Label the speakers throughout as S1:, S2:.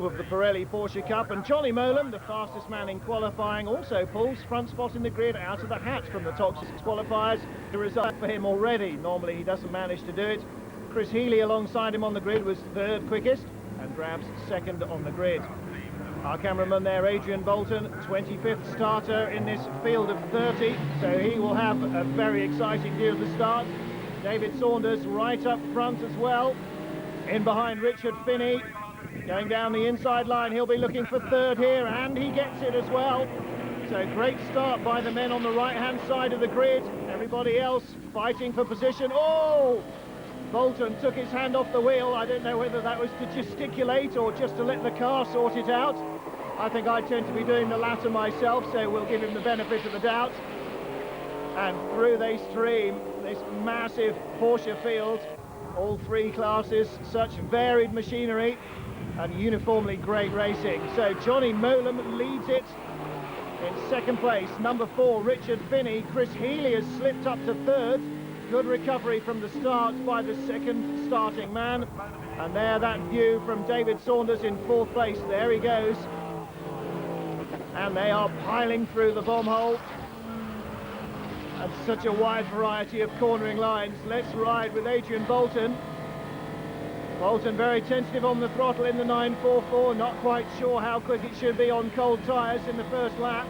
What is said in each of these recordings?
S1: of the Pirelli Porsche Cup, and Johnny Molan, the fastest man in qualifying, also pulls front spot in the grid out of the hat from the top 6 qualifiers. The result for him already. Normally he doesn't manage to do it. Chris Healy alongside him on the grid was third quickest and grabs second on the grid. Our cameraman there, Adrian Bolton, 25th starter in this field of 30, so he will have a very exciting view of the start. David Saunders right up front as well. In behind Richard Finney. Going down the inside line, he'll be looking for third here, and he gets it as well. So great start by the men on the right-hand side of the grid. Everybody else fighting for position. Oh! Bolton took his hand off the wheel. I don't know whether that was to gesticulate or just to let the car sort it out. I think I tend to be doing the latter myself, so we'll give him the benefit of the doubt. And through they stream, this massive Porsche field. All three classes, such varied machinery and uniformly great racing. So Johnny Molan leads it in second place. Number 4, Richard Finney. Chris Healy has slipped up to third. Good recovery from the start by the second starting man. And there, that view from David Saunders in fourth place. There he goes. And they are piling through the bomb hole. And such a wide variety of cornering lines. Let's ride with Adrian Bolton. Bolton very tentative on the throttle in the 944, not quite sure how quick it should be on cold tyres in the first lap.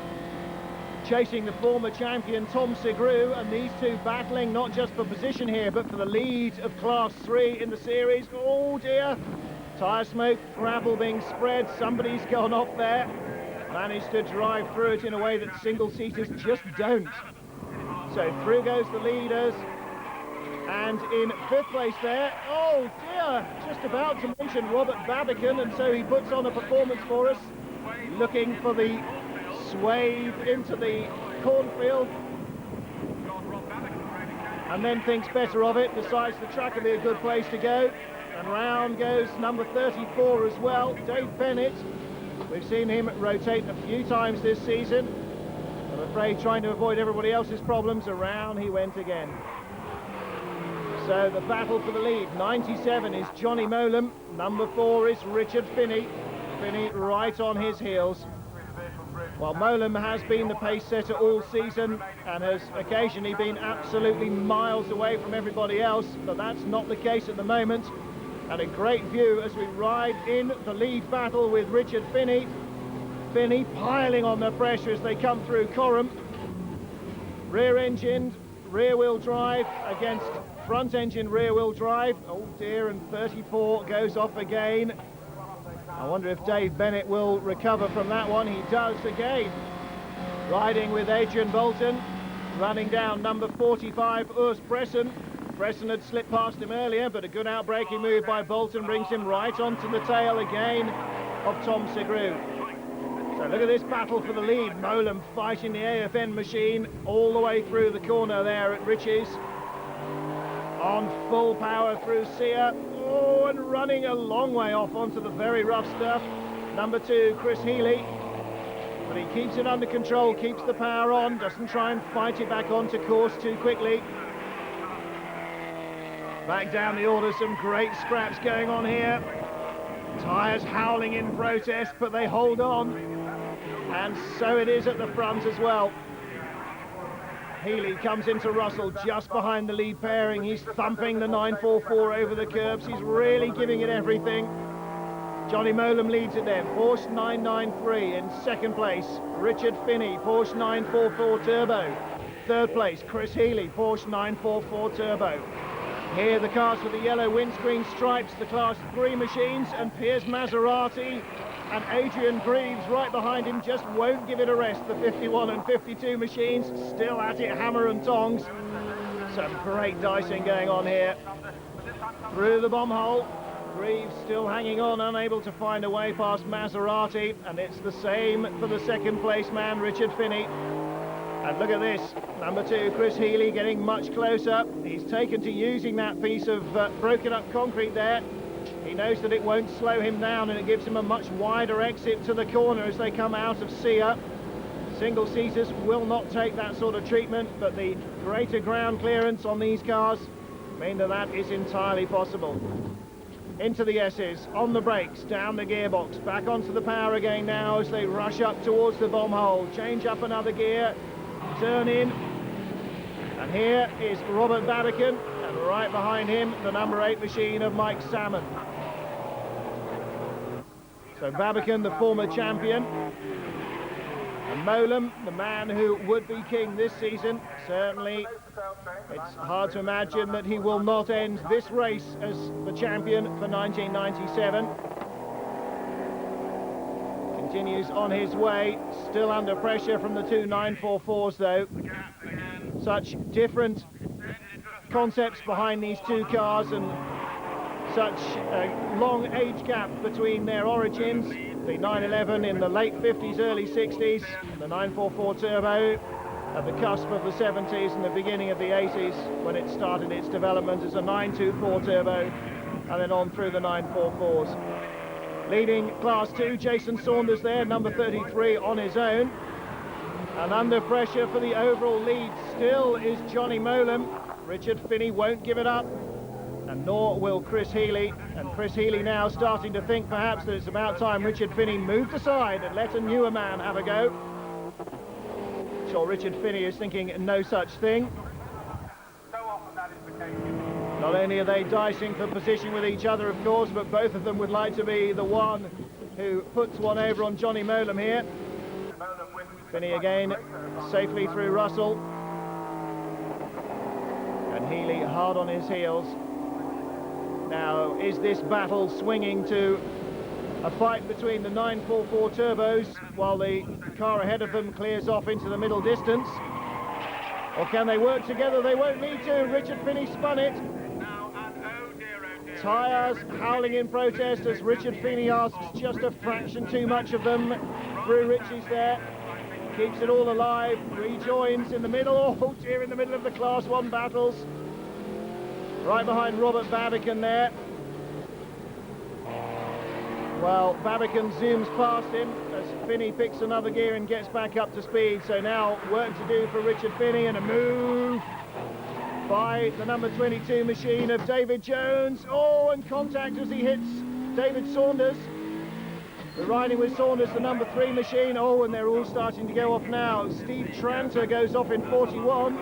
S1: Chasing the former champion Tom Segru, and these two battling not just for position here, but for the lead of Class 3 in the series. Oh dear, tyre smoke, gravel being spread, somebody's gone off there. Managed to drive through it in a way that single-seaters just don't. So through goes the leaders. And in fifth place there, oh dear, just about to mention Robert Babbicon, and so he puts on a performance for us, looking for the swathe into the cornfield, and then thinks better of it, decides the track will be a good place to go, and round goes number 34 as well, Dave Bennett. We've seen him rotate a few times this season. I'm afraid trying to avoid everybody else's problems, around he went again. So the battle for the lead, 97 is Johnny Molan, number 4 is Richard Finney. Finney right on his heels. While Molan has been the pace setter all season and has occasionally been absolutely miles away from everybody else, but that's not the case at the moment. And a great view as we ride in the lead battle with Richard Finney. Finney piling on the pressure as they come through Coram. Rear-engined, rear-wheel drive against front-engine rear-wheel drive. Oh dear, and 34 goes off again. I wonder if Dave Bennett will recover from that one. He does again. Riding with Adrian Bolton, running down number 45, Urs Bresson. Bresson had slipped past him earlier, but a good outbraking move by Bolton brings him right onto the tail again of Tom Segru. So look at this battle for the lead. Molan fighting the AFN machine all the way through the corner there at Riches. On full power through Sia. Oh, and running a long way off onto the very rough stuff. Number 2, Chris Healy. But he keeps it under control, keeps the power on, doesn't try and fight it back onto course too quickly. Back down the order, some great scraps going on here. Tyres howling in protest, but they hold on. And so it is at the front as well. Healy comes into Russell just behind the lead pairing. He's thumping the 944 over the curbs. He's really giving it everything. Johnny Molan leads it then. Porsche 993 in second place. Richard Finney, Porsche 944 Turbo. Third place, Chris Healy, Porsche 944 Turbo. Here the cars with the yellow windscreen stripes, the Class 3 machines, and Piers Maserati and Adrian Greaves right behind him just won't give it a rest. The 51 and 52 machines still at it, hammer and tongs. Some great dicing going on here. Through the bomb hole, Greaves still hanging on, unable to find a way past Maserati, and it's the same for the second place man, Richard Finney. And look at this, number 2, Chris Healy, getting much closer. He's taken to using that piece of broken up concrete there. He knows that it won't slow him down, and it gives him a much wider exit to the corner as they come out of Sia. Single seaters will not take that sort of treatment, but the greater ground clearance on these cars mean that that is entirely possible. into the S's, on the brakes, down the gearbox, back onto the power again now as they rush up towards the bomb hole. Change up another gear, turn in, and here is Robert Babbicon, and right behind him the number 8 machine of Mike Salmon. So Babbicon, the former champion, and Mowlem, the man who would be king this season. Certainly it's hard to imagine that he will not end this race as the champion for 1997. Continues on his way, still under pressure from the two 944s though. Such different concepts behind these two cars and such a long age gap between their origins. The 911 in the late 50s, early 60s, the 944 Turbo at the cusp of the 70s and the beginning of the 80s when it started its development as a 924 Turbo and then on through the 944s. Leading Class 2, Jason Saunders there, number 33 on his own. And under pressure for the overall lead still is Johnny Mowlem. Richard Finney won't give it up, and nor will Chris Healy. And Chris Healy now starting to think perhaps that it's about time Richard Finney moved aside and let a newer man have a go. Sure, Richard Finney is thinking no such thing. Not only are they dicing for position with each other, of course, but both of them would like to be the one who puts one over on Johnny Mowlem here. Finney again safely through Russell, and Healy hard on his heels. Now, is this battle swinging to a fight between the 944 turbos while the car ahead of them clears off into the middle distance? Or can they work together? They won't need to. Richard Finney spun it. Tyres howling in protest as Richard Finney asks just a fraction too much of them through Richie's there. Keeps it all alive, rejoins in the middle. Oh dear, in the middle of the Class 1 battles. Right behind Robert Babbicon there. Well, Babbicon zooms past him as Finney picks another gear and gets back up to speed. So now work to do for Richard Finney, and a move by the number 22 machine of David Jones. Oh, and contact as he hits David Saunders. We're riding with Saunders, the number 3 machine. Oh, and they're all starting to go off now. Steve Tranter goes off in 41.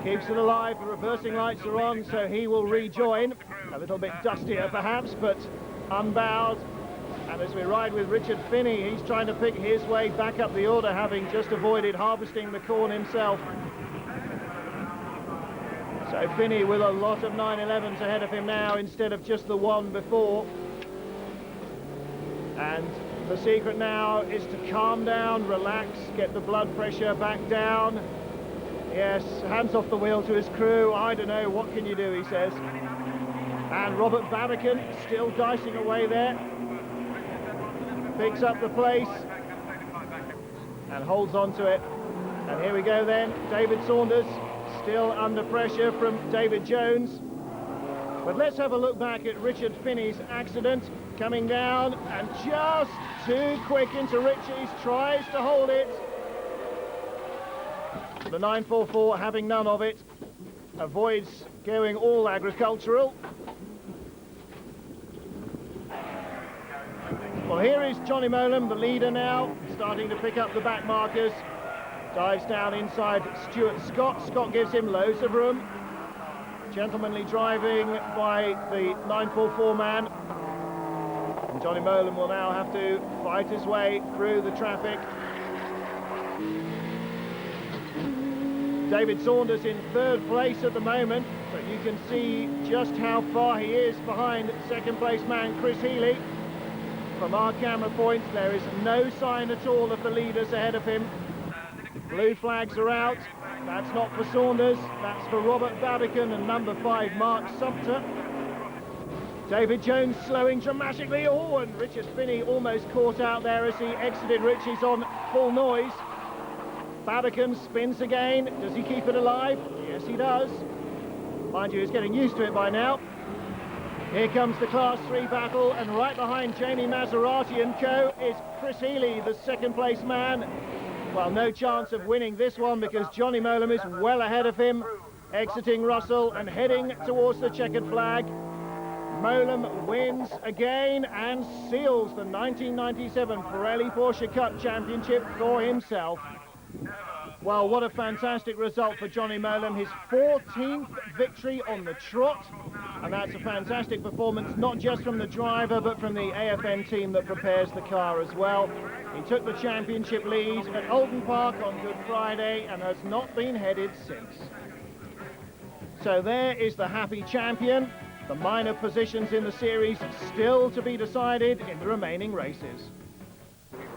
S1: Keeps it alive, the reversing lights are on, so he will rejoin. A little bit dustier perhaps, but unbowed. And as we ride with Richard Finney, he's trying to pick his way back up the order, having just avoided harvesting the corn himself. So Finney with a lot of 911s ahead of him now instead of just the one before. And the secret now is to calm down, relax, get the blood pressure back down. Yes, hands off the wheel to his crew. I don't know, what can you do, he says. And Robert Babbicon still dicing away there. Picks up the place and holds on to it. And here we go then, David Saunders still under pressure from David Jones. But let's have a look back at Richard Finney's accident. Coming down and just too quick into Richie's, tries to hold it. The 944, having none of it, avoids going all agricultural. Well, here is Johnny Mowlem, the leader now, starting to pick up the back markers. Dives down inside Stuart Scott. Scott gives him loads of room. Gentlemanly driving by the 944 man. And Johnny Mowlem will now have to fight his way through the traffic. David Saunders in 3rd place at the moment, but you can see just how far he is behind second place man Chris Healy. From our camera point, there is no sign at all of the leaders ahead of him. Blue flags are out. That's not for Saunders, that's for Robert Babbicon and number 5 Mark Sumpter. David Jones slowing dramatically. Oh, and Richard Finney almost caught out there as he exited Richie's on full noise. Babbicon spins again. Does he keep it alive? Yes, he does. Mind you, he's getting used to it by now. Here comes the Class 3 battle, and right behind Jamie Maserati and co is Chris Healy, the 2nd place man. Well, no chance of winning this one because Johnny Mowlem is well ahead of him, exiting Russell and heading towards the checkered flag. Mollem wins again and seals the 1997 Pirelli Porsche Cup Championship for himself. Well, what a fantastic result for Johnny Mollem, his 14th victory on the trot, and that's a fantastic performance not just from the driver but from the AFN team that prepares the car as well. He took the championship lead at Oulton Park on Good Friday and has not been headed since. So there is the happy champion. The minor positions in the series still to be decided in the remaining races.